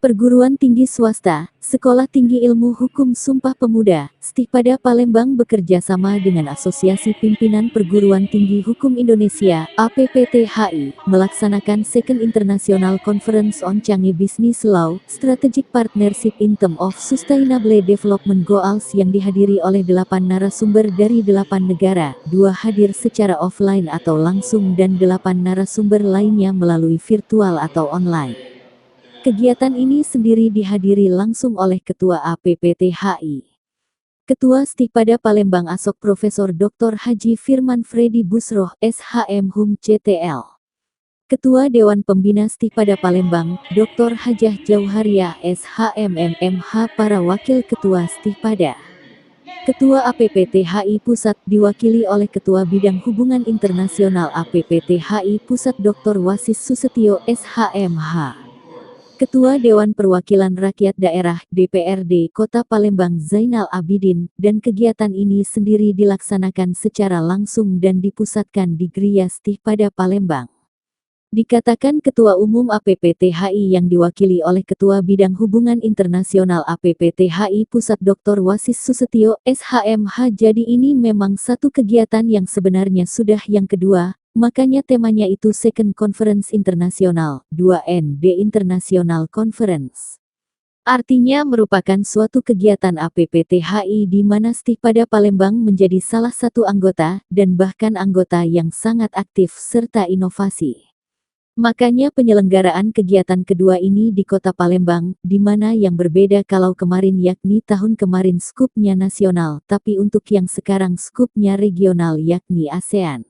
Perguruan tinggi swasta, Sekolah Tinggi Ilmu Hukum Sumpah Pemuda, Stihpada Palembang bekerja sama dengan Asosiasi Pimpinan Perguruan Tinggi Hukum Indonesia, APPTHI, melaksanakan Second International Conference on Changi Business Law, Strategic Partnership in Terms of Sustainable Development Goals yang dihadiri oleh 8 narasumber dari 8 negara, 2 hadir secara offline atau langsung dan 8 narasumber lainnya melalui virtual atau online. Kegiatan ini sendiri dihadiri langsung oleh Ketua APPTHI. Ketua Stihpada Palembang Asok Profesor Dr. Haji Firman Freddy Busroh, SHM Hum CTL. Ketua Dewan Pembina Stihpada Palembang, Dr. Hajah Jauhariah, SHM MMH. Para Wakil Ketua Stihpada. Ketua APPTHI Pusat diwakili oleh Ketua Bidang Hubungan Internasional APPTHI Pusat Dr. Wasis Susetio, SHMH. Ketua Dewan Perwakilan Rakyat Daerah DPRD Kota Palembang Zainal Abidin, dan kegiatan ini sendiri dilaksanakan secara langsung dan dipusatkan di Gria Stihpada Palembang. Dikatakan Ketua Umum APPTHI yang diwakili oleh Ketua Bidang Hubungan Internasional APPTHI Pusat Dr. Wasis Susetio, SHMH. Jadi ini memang satu kegiatan yang sebenarnya sudah yang kedua. Makanya temanya itu Second Conference Internasional, 2ND International Conference. Artinya merupakan suatu kegiatan APPTHI di mana Stihpada Palembang menjadi salah satu anggota, dan bahkan anggota yang sangat aktif serta inovasi. Makanya penyelenggaraan kegiatan kedua ini di Kota Palembang, di mana yang berbeda kalau kemarin yakni tahun kemarin skupnya nasional, tapi untuk yang sekarang skupnya regional yakni ASEAN.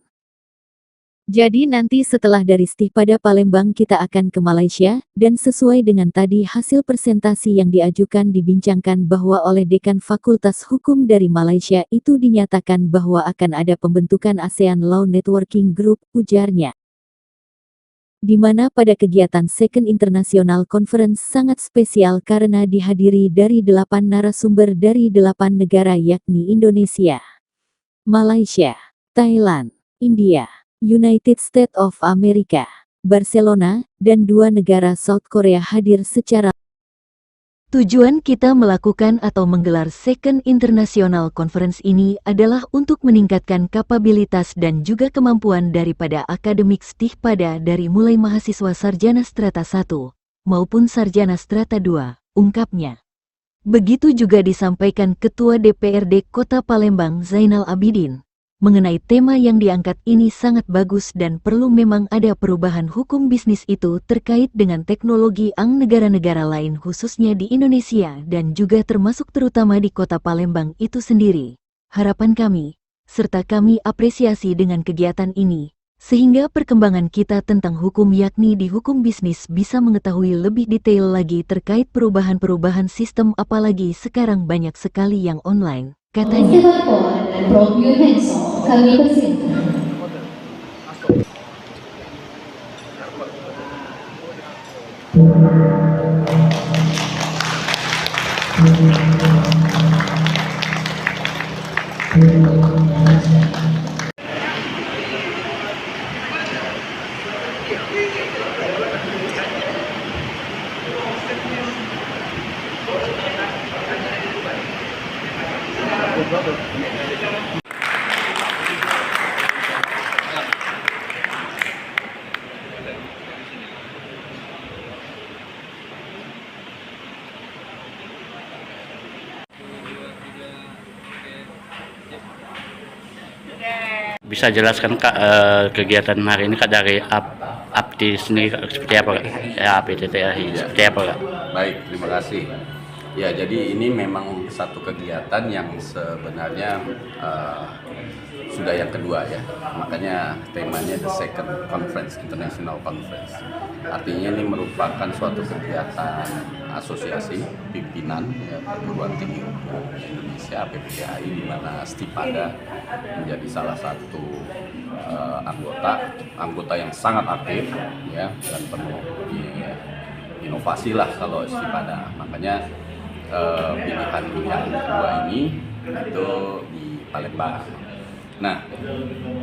Jadi nanti setelah dari Stihpada Palembang kita akan ke Malaysia, dan sesuai dengan tadi hasil presentasi yang diajukan dibincangkan bahwa oleh Dekan Fakultas Hukum dari Malaysia itu dinyatakan bahwa akan ada pembentukan ASEAN Law Networking Group, ujarnya. Di mana pada kegiatan Second International Conference sangat spesial karena dihadiri dari 8 narasumber dari 8 negara yakni Indonesia, Malaysia, Thailand, India, United States of America, Barcelona, dan 2 negara South Korea hadir secara. Tujuan kita melakukan atau menggelar Second International Conference ini adalah untuk meningkatkan kapabilitas dan juga kemampuan daripada akademik Stihpada dari mulai mahasiswa sarjana strata 1 maupun sarjana strata 2, ungkapnya. Begitu juga disampaikan Ketua DPRD Kota Palembang Zainal Abidin. Mengenai tema yang diangkat ini sangat bagus dan perlu memang ada perubahan hukum bisnis itu terkait dengan teknologi negara-negara lain khususnya di Indonesia dan juga termasuk terutama di Kota Palembang itu sendiri. Harapan kami, serta kami apresiasi dengan kegiatan ini, sehingga perkembangan kita tentang hukum yakni di hukum bisnis bisa mengetahui lebih detail lagi terkait perubahan-perubahan sistem apalagi sekarang banyak sekali yang online, katanya. Kami persilahkan. Bisa jelaskan Kak kegiatan hari ini Kak dari APTI sendiri seperti apa Kak? Ya, APTTHI seperti apa Kak? Baik, terima kasih. Ya, jadi ini memang satu kegiatan yang sebenarnya sudah yang kedua ya. Makanya temanya The Second Conference, International Conference. Artinya ini merupakan suatu kegiatan asosiasi pimpinan ya, perguruan tinggi hukum Indonesia APPTHI di mana Stihpada menjadi salah satu anggota yang sangat aktif ya dan penuh inovasi lah kalau Stihpada. Makanya pilihan yang kedua ini itu di Palembang. Nah,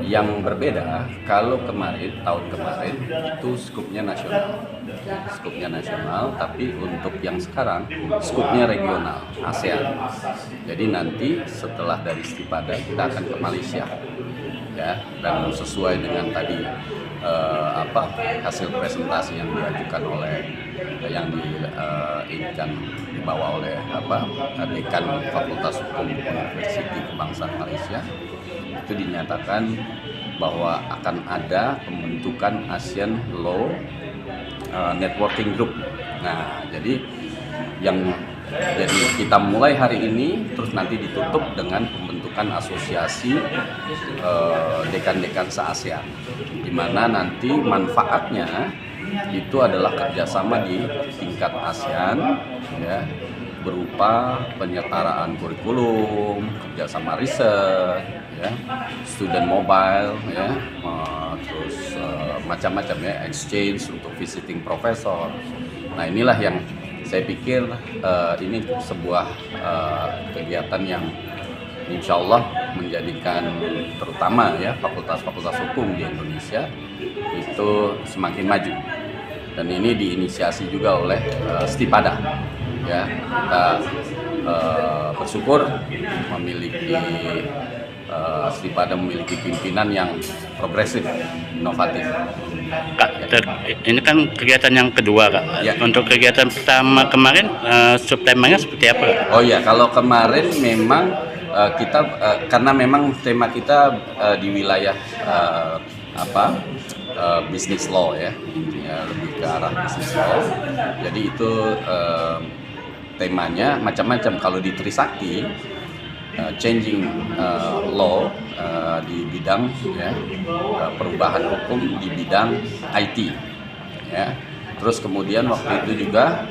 yang berbeda kalau tahun kemarin itu skupnya nasional, tapi untuk yang sekarang skupnya regional ASEAN. Jadi nanti setelah dari Stipada kita akan ke Malaysia, ya, dan sesuai dengan tadi hasil presentasi yang diajukan oleh dibawa oleh dekan Fakultas Hukum Universiti Kebangsaan Malaysia, itu dinyatakan bahwa akan ada pembentukan ASEAN Law Networking Group. Nah, jadi kita mulai hari ini, terus nanti ditutup dengan pembentukan asosiasi dekan-dekan se-ASEAN, di mana nanti manfaatnya itu adalah kerjasama di tingkat ASEAN, ya, berupa penyetaraan kurikulum, kerjasama riset, ya, student mobile, ya, terus macam-macam, ya, exchange untuk visiting professor. Nah, inilah yang saya pikir ini sebuah kegiatan yang insya Allah menjadikan terutama, ya, fakultas-fakultas hukum di Indonesia itu semakin maju. Dan ini diinisiasi juga oleh Stipada, ya. Kita bersyukur memiliki Stipada memiliki pimpinan yang progresif, inovatif. Kak, ini kan kegiatan yang kedua, Kak. Ya. Untuk kegiatan pertama kemarin, subtemanya seperti apa, Kak? Oh ya, kalau kemarin memang kita karena memang tema kita di wilayah business law, ya, intinya lebih ke arah business law. Jadi itu temanya macam-macam. Kalau di Trisakti, changing law di bidang, ya, perubahan hukum di bidang IT, ya. Terus kemudian waktu itu juga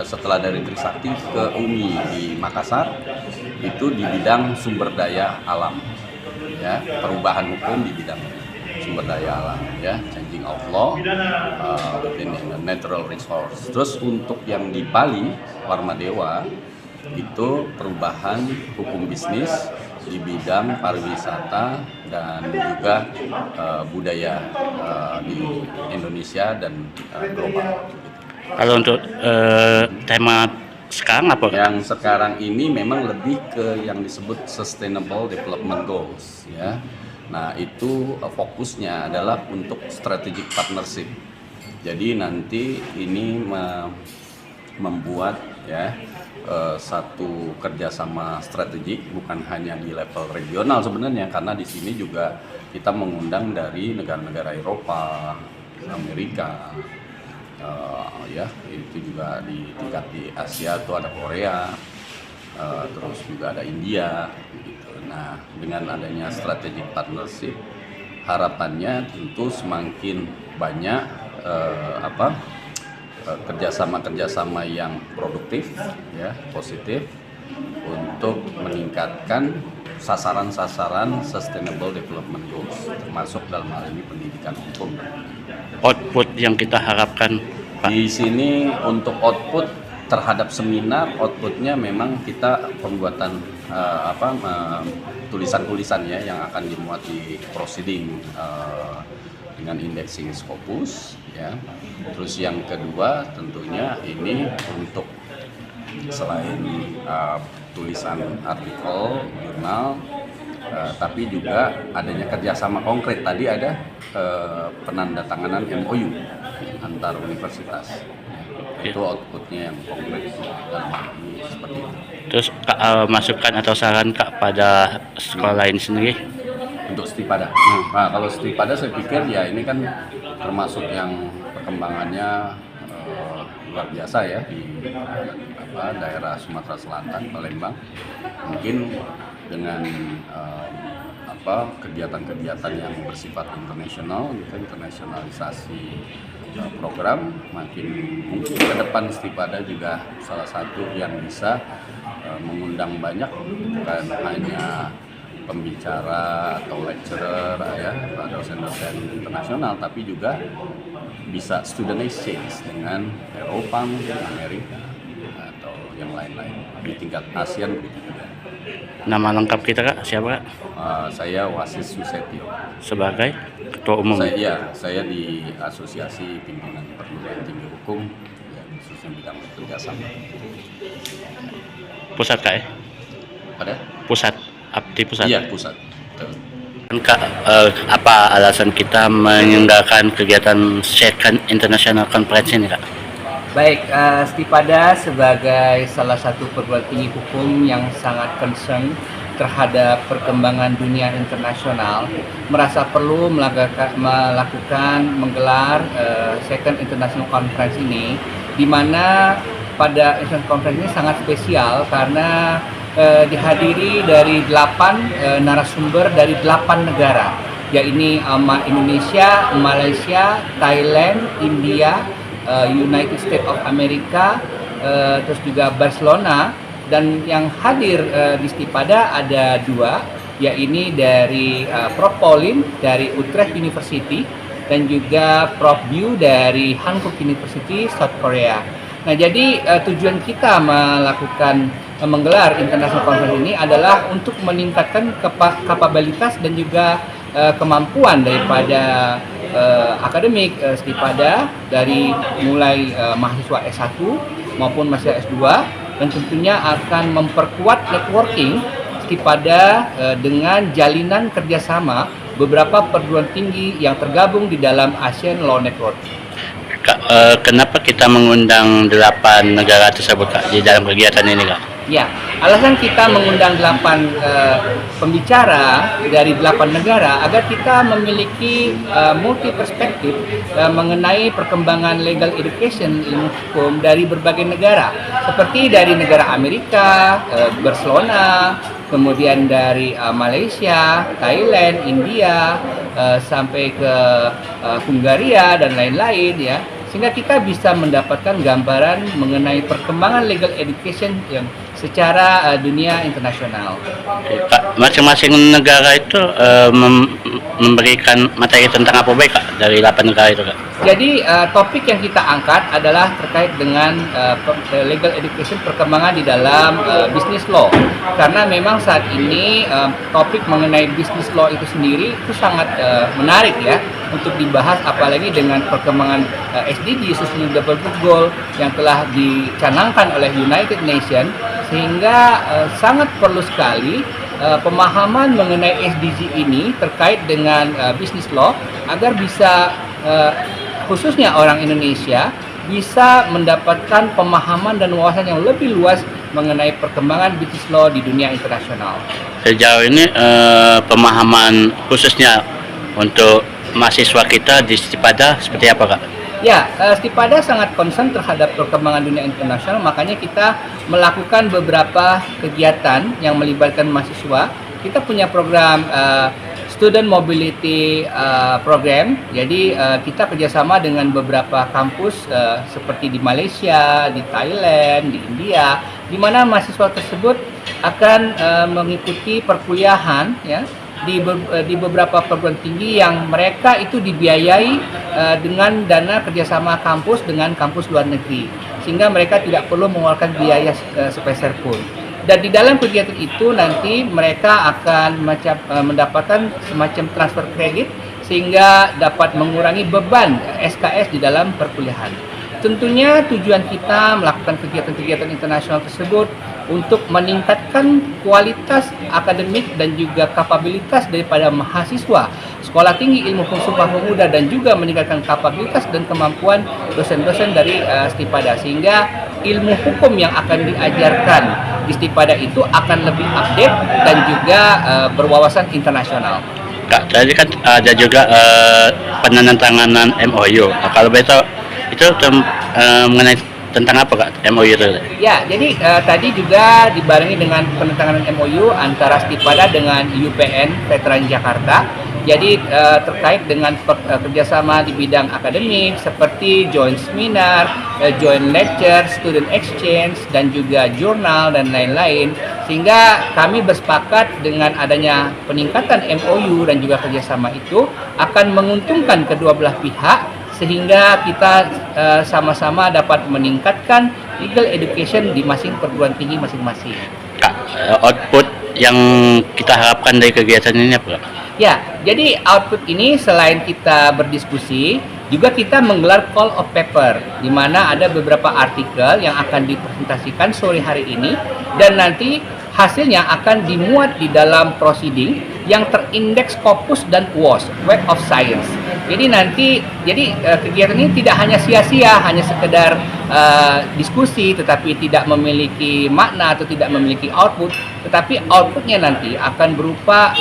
setelah dari Trisakti ke UMI di Makassar, itu di bidang sumber daya alam, ya, perubahan hukum di bidang sumber daya alam, ya, changing of law within the natural resource. Terus untuk yang di Bali, Warmadewa, itu perubahan hukum bisnis di bidang pariwisata dan juga budaya di Indonesia dan global. Kalau untuk tema sekarang apa, Kak? Yang sekarang ini memang lebih ke yang disebut Sustainable Development Goals, ya. Nah, itu fokusnya adalah untuk strategic partnership. Jadi nanti ini membuat, ya, satu kerjasama strategik bukan hanya di level regional sebenarnya, karena di sini juga kita mengundang dari negara-negara Eropa, Amerika, ya, itu juga di tingkat di Asia itu ada Korea, terus juga ada India, gitu. Nah, dengan adanya strategic partnership, harapannya tentu semakin banyak kerjasama yang produktif, ya, positif, untuk meningkatkan sasaran-sasaran Sustainable Development Goals, termasuk dalam hal ini pendidikan hukum. Output yang kita harapkan, Pak? Di sini untuk output terhadap seminar, outputnya memang kita pembuatan tulisan-tulisan, ya, yang akan dimuat di proceeding dengan indexing Scopus, ya. Terus yang kedua tentunya ini untuk selain tulisan artikel, jurnal, tapi juga adanya kerjasama konkret. Tadi ada penandatanganan MOU antar universitas. Itu outputnya yang konkret dalam hal ini seperti itu. Terus Kak, masukan atau saran, Kak, pada sekolah lain sendiri? Untuk Stipada. Nah, kalau Stipada saya pikir, ya, ini kan termasuk yang perkembangannya luar biasa, ya, di daerah Sumatera Selatan, Palembang. Mungkin dengan kegiatan-kegiatan yang bersifat internasional, gitu, internasionalisasi program, makin mungkin ke depan Stipada juga salah satu yang bisa mengundang banyak, bukan hanya pembicara atau lecturer, ya, dosen-dosen internasional, tapi juga bisa student exchange dengan Eropa, mungkin Amerika, atau yang lain-lain di tingkat ASEAN begitu juga. Nama lengkap kita Kak siapa Kak? Saya Wasis Susetio. Sebagai Ketua Umum. Saya di Asosiasi Pimpinan Perguruan Tinggi Hukum, ya, khususnya bidang kerjasama. Pusat Kak ya? Ada? Pusat, Abdi Pusat. Iya, pusat. Betul. Kak, apa alasan kita menyelenggarakan kegiatan Second International Conference ini Kak? Baik, Stipada sebagai salah satu perguruan tinggi hukum yang sangat concern terhadap perkembangan dunia internasional, merasa perlu menggelar Second International Conference ini, di mana pada International Conference ini sangat spesial karena dihadiri dari 8 narasumber dari 8 negara, yaitu Indonesia, Malaysia, Thailand, India, United States of America, terus juga Barcelona, dan yang hadir di Stipada ada 2, yaitu dari Prof. Pauline dari Utrecht University dan juga Prof. Byu dari Hankook University, South Korea. Nah, jadi tujuan kita menggelar International Conference ini adalah untuk meningkatkan kapabilitas dan juga kemampuan daripada akademik Stipada dari mulai mahasiswa S1 maupun mahasiswa S2, dan tentunya akan memperkuat networking Stipada dengan jalinan kerjasama beberapa perguruan tinggi yang tergabung di dalam ASEAN Law Network. Kak, kenapa kita mengundang 8 negara tersebut Kak di dalam kegiatan ini Kak? Ya, alasan kita mengundang 8 pembicara dari 8 negara agar kita memiliki multi perspektif mengenai perkembangan legal education ilmu hukum dari berbagai negara, seperti dari negara Amerika, Barcelona, kemudian dari Malaysia, Thailand, India, sampai ke Hungaria dan lain-lain ya. Sehingga kita bisa mendapatkan gambaran mengenai perkembangan legal education yang secara dunia internasional. Kak, masing-masing negara itu memberikan materi tentang apa baik Kak dari 8 negara itu Kak? Jadi topik yang kita angkat adalah terkait dengan legal education perkembangan di dalam business law. Karena memang saat ini topik mengenai business law itu sendiri itu sangat menarik ya untuk dibahas, apalagi dengan perkembangan SDG Sustainable Development Goal yang telah dicanangkan oleh United Nations, sehingga sangat perlu sekali pemahaman mengenai SDG ini terkait dengan business law agar bisa khususnya orang Indonesia bisa mendapatkan pemahaman dan wawasan yang lebih luas mengenai perkembangan business law di dunia internasional. Sejauh ini pemahaman khususnya untuk mahasiswa kita di Stipada seperti apa Kak? Ya, Stipada sangat concern terhadap perkembangan dunia internasional, makanya kita melakukan beberapa kegiatan yang melibatkan mahasiswa. Kita punya program Student Mobility Program, jadi kita kerjasama dengan beberapa kampus seperti di Malaysia, di Thailand, di India, di mana mahasiswa tersebut akan mengikuti perkuliahan ya di beberapa perguruan tinggi yang mereka itu dibiayai dengan dana kerjasama kampus dengan kampus luar negeri, sehingga mereka tidak perlu mengeluarkan biaya sepeser pun. Dan di dalam kegiatan itu nanti mereka akan mendapatkan semacam transfer kredit sehingga dapat mengurangi beban SKS di dalam perkuliahan. Tentunya tujuan kita melakukan kegiatan-kegiatan internasional tersebut untuk meningkatkan kualitas akademik dan juga kapabilitas daripada mahasiswa Sekolah Tinggi Ilmu Hukum Sumpah Pemuda, dan juga meningkatkan kapabilitas dan kemampuan dosen-dosen dari Stipada, sehingga ilmu hukum yang akan diajarkan di Stipada itu akan lebih update dan juga berwawasan internasional. Kak, tadi kan ada juga penandatanganan MOU. Kalau betul itu mengenai tentang apa Kak MOU itu? Ya, jadi tadi juga dibarengi dengan penandatanganan MOU antara Stipada dengan UPN Veteran Jakarta. Jadi terkait dengan kerjasama di bidang akademik seperti joint seminar, joint lecture, student exchange, dan juga jurnal dan lain-lain. Sehingga kami bersepakat dengan adanya peningkatan MOU dan juga kerjasama itu akan menguntungkan kedua belah pihak, sehingga kita sama-sama dapat meningkatkan legal education di masing perguruan tinggi masing-masing. Kak, output yang kita harapkan dari kegiatan ini apa, Kak? Ya, jadi output ini selain kita berdiskusi, juga kita menggelar call of paper, di mana ada beberapa artikel yang akan dipresentasikan sore hari ini, dan nanti hasilnya akan dimuat di dalam proceeding yang terindeks Scopus dan WOS, Web of Science. Jadi kegiatan ini tidak hanya sia-sia, hanya sekedar diskusi, tetapi tidak memiliki makna atau tidak memiliki output, tetapi outputnya nanti akan berupa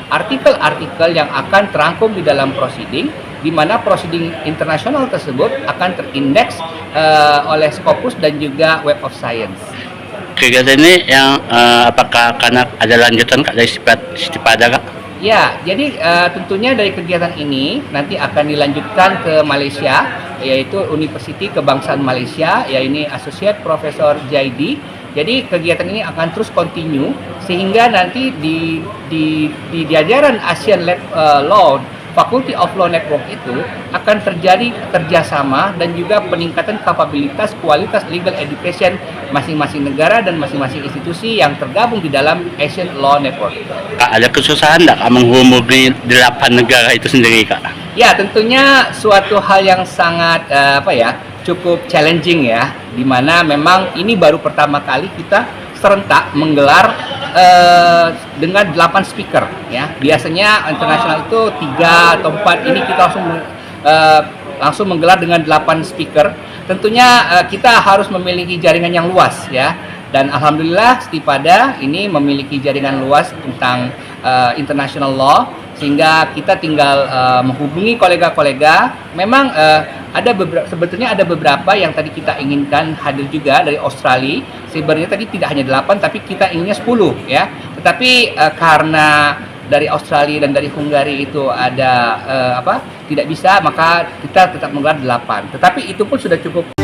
artikel-artikel yang akan terangkum di dalam proceeding, di mana proceeding internasional tersebut akan terindeks oleh Scopus dan juga Web of Science. Kegiatan ini yang apakah akan ada lanjutan, Kak, dari Stipada, Kak? Ya, jadi tentunya dari kegiatan ini nanti akan dilanjutkan ke Malaysia, yaitu Universiti Kebangsaan Malaysia, yaitu Associate Profesor Jaidi. Jadi kegiatan ini akan terus continue sehingga nanti di jajaran Asian Law Faculty of Law Network itu akan terjadi kerjasama dan juga peningkatan kapabilitas kualitas legal education masing-masing negara dan masing-masing institusi yang tergabung di dalam Asian Law Network. Kak, ada kesusahan nggak, Kak, menghubungi 8 negara itu sendiri, Kak? Ya, tentunya suatu hal yang sangat cukup challenging ya, di mana memang ini baru pertama kali kita serentak menggelar dengan 8 speaker ya. Biasanya internasional itu 3 atau 4, ini kita langsung menggelar dengan 8 speaker. Tentunya kita harus memiliki jaringan yang luas ya. Dan alhamdulillah Stipada ini memiliki jaringan luas tentang international law, sehingga kita tinggal menghubungi kolega-kolega. Memang sebetulnya ada beberapa yang tadi kita inginkan hadir juga dari Australia. Sebenarnya tadi tidak hanya 8, tapi kita inginnya 10 ya. Tetapi karena dari Australia dan dari Hungari itu ada tidak bisa, maka kita tetap menggelar 8. Tetapi itu pun sudah cukup.